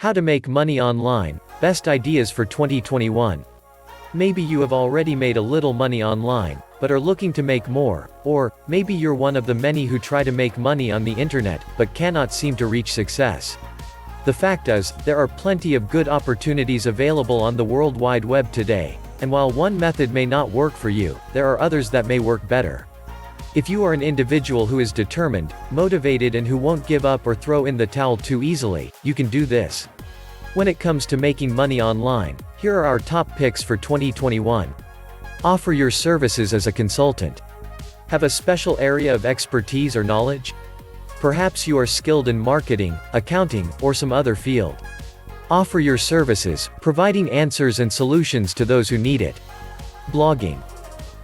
How to make money online, best ideas for 2021. Maybe you have already made a little money online, but are looking to make more, or maybe you're one of the many who try to make money on the internet, but cannot seem to reach success. The fact is, there are plenty of good opportunities available on the World Wide Web today, and while one method may not work for you, there are others that may work better. If you are an individual who is determined, motivated and who won't give up or throw in the towel too easily, you can do this. When it comes to making money online, here are our top picks for 2021. Offer your services as a consultant. Have a special area of expertise or knowledge? Perhaps you are skilled in marketing, accounting, or some other field. Offer your services, providing answers and solutions to those who need it. Blogging.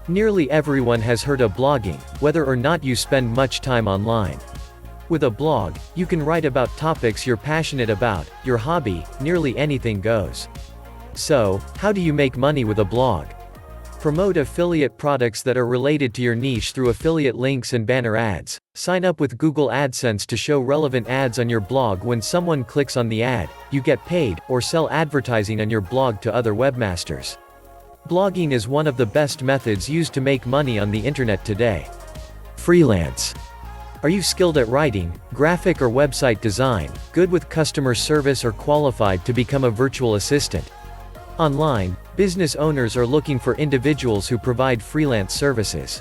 Nearly everyone has heard of blogging, whether or not you spend much time online. With a blog, you can write about topics you're passionate about, your hobby, nearly anything goes. So, how do you make money with a blog? Promote affiliate products that are related to your niche through affiliate links and banner ads. Sign up with Google AdSense to show relevant ads on your blog. When someone clicks on the ad, you get paid, or sell advertising on your blog to other webmasters. Blogging is one of the best methods used to make money on the internet today. Freelance. Are you skilled at writing, graphic or website design, good with customer service or qualified to become a virtual assistant? Online, business owners are looking for individuals who provide freelance services.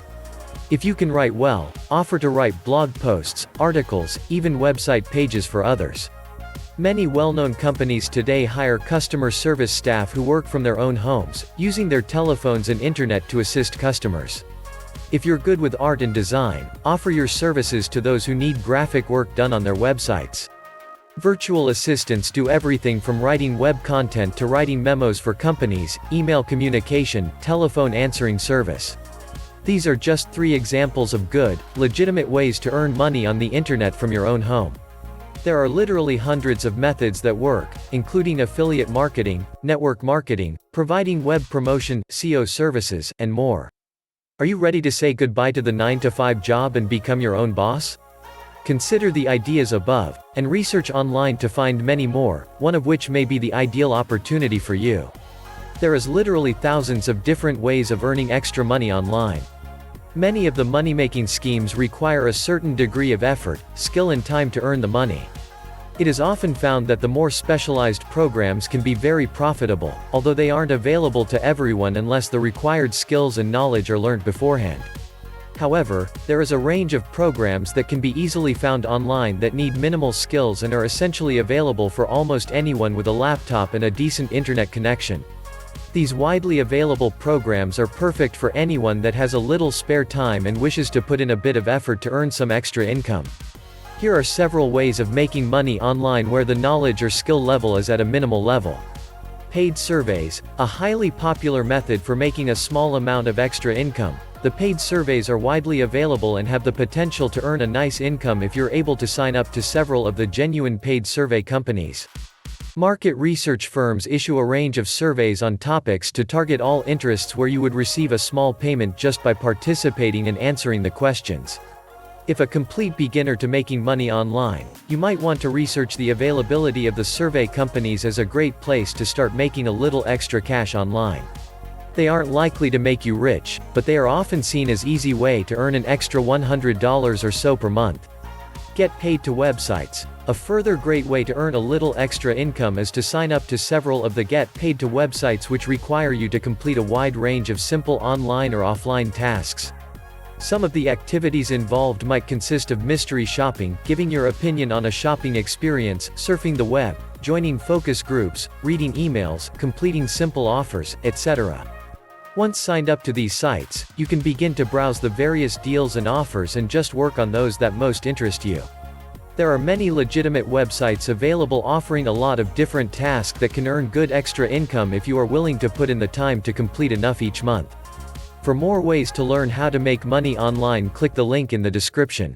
If you can write well, offer to write blog posts, articles, even website pages for others. Many well-known companies today hire customer service staff who work from their own homes, using their telephones and internet to assist customers. If you're good with art and design, offer your services to those who need graphic work done on their websites. Virtual assistants do everything from writing web content to writing memos for companies, email communication, telephone answering service. These are just 3 examples of good, legitimate ways to earn money on the internet from your own home. There are literally hundreds of methods that work, including affiliate marketing, network marketing, providing web promotion, SEO services, and more. Are you ready to say goodbye to the 9-to-5 job and become your own boss? Consider the ideas above, and research online to find many more, one of which may be the ideal opportunity for you. There is literally thousands of different ways of earning extra money online. Many of the money-making schemes require a certain degree of effort, skill and time to earn the money. It is often found that the more specialized programs can be very profitable, although they aren't available to everyone unless the required skills and knowledge are learned beforehand. However, there is a range of programs that can be easily found online that need minimal skills and are essentially available for almost anyone with a laptop and a decent internet connection. These widely available programs are perfect for anyone that has a little spare time and wishes to put in a bit of effort to earn some extra income. Here are several ways of making money online where the knowledge or skill level is at a minimal level. Paid surveys, a highly popular method for making a small amount of extra income. The paid surveys are widely available and have the potential to earn a nice income if you're able to sign up to several of the genuine paid survey companies. Market research firms issue a range of surveys on topics to target all interests where you would receive a small payment just by participating and answering the questions. If a complete beginner to making money online, you might want to research the availability of the survey companies as a great place to start making a little extra cash online. They aren't likely to make you rich, but they are often seen as easy way to earn an extra $100 or so per month. Get paid to websites. A further great way to earn a little extra income is to sign up to several of the get paid to websites which require you to complete a wide range of simple online or offline tasks. Some of the activities involved might consist of mystery shopping, giving your opinion on a shopping experience, surfing the web, joining focus groups, reading emails, completing simple offers, etc. Once signed up to these sites, you can begin to browse the various deals and offers and just work on those that most interest you. There are many legitimate websites available offering a lot of different tasks that can earn good extra income if you are willing to put in the time to complete enough each month. For more ways to learn how to make money online, click the link in the description.